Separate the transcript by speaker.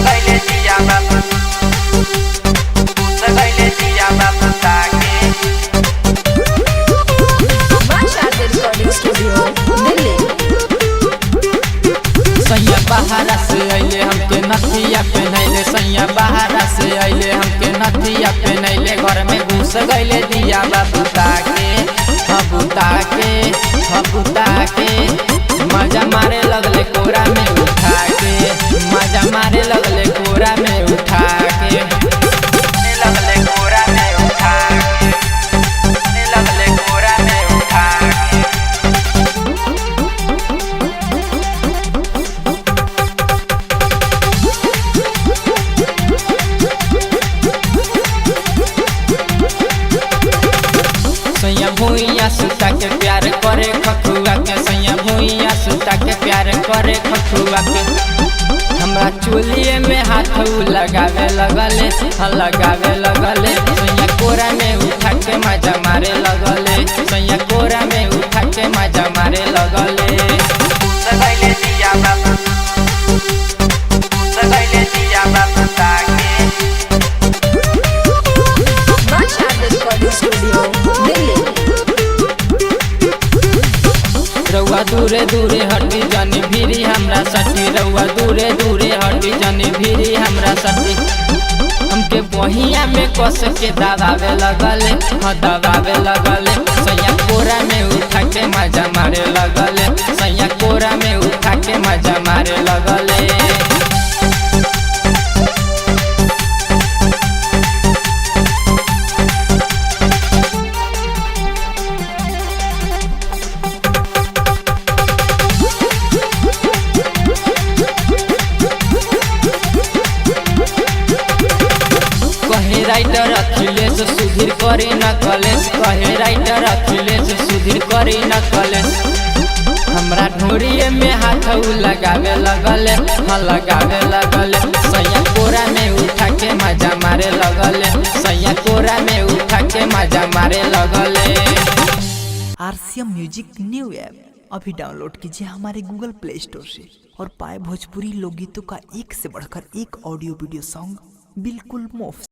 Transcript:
Speaker 1: गइले दिया बाबू गइले दिया बाबू ताके
Speaker 2: रिकॉर्डिंग स्टूडियो दिल्ली।
Speaker 3: सैया बहारा से अइले हमके नथिया पहनैले, सैया बहारा से अइले हमके नथिया पहनैले, घर में घुस गइले दिया बाबू ताके हबूता के मजा मारे लगले कोरा में उठा के, मजा मारे लगले कोरा में उठा के,
Speaker 1: लगले कोरा में उठा के लगले कोरा में उठा के
Speaker 3: सैया भूइया सुता के प्यार करे खखुआ के, सैया भूइया सुता के प्यार करे खखुआ के, हमरा चोलिए में हाथ लगावे लगले, लगावे लगले, सैया कोरा में उठा के मजा मारे लगले, सैया कोरा में उठा के मजा मारे लगले।
Speaker 1: गइले दिया बाबू गइले दिया बाबू ताके
Speaker 2: रिकॉर्डिंग स्टूडियो दिल्ली।
Speaker 3: रउआ दूरे दूरे हटी जानी भीरी हमरा सटी, रउआ दूरे दूरे हटी जानी भीरी हमरा सटी, हमके बहिया में कस के दबावे लगले, दबावे लगले, सैया कोरा में उठा के मजा मारे लगले, सैया कोरा में उठा के मजा मारे लगले। कहे राइटर अखिलेश सुधीर करी न कलेश, कहे राइटर अखिलेश सुधीर करी न कलेश, हमरा ढोरिए में हाथ लगावे लगले, लगावे लगले, सैया कोरा में उठा के मजा मारे लगले, सैया कोरा में उठा के मजा मारे लगले।
Speaker 4: RCM म्यूजिक न्यू ऐप अभी डाउनलोड कीजिए हमारे गूगल प्ले स्टोर से और पाए भोजपुरी लोकगीतों का एक से बढ़कर एक ऑडियो वीडियो सॉन्ग बिल्कुल मुफ्त।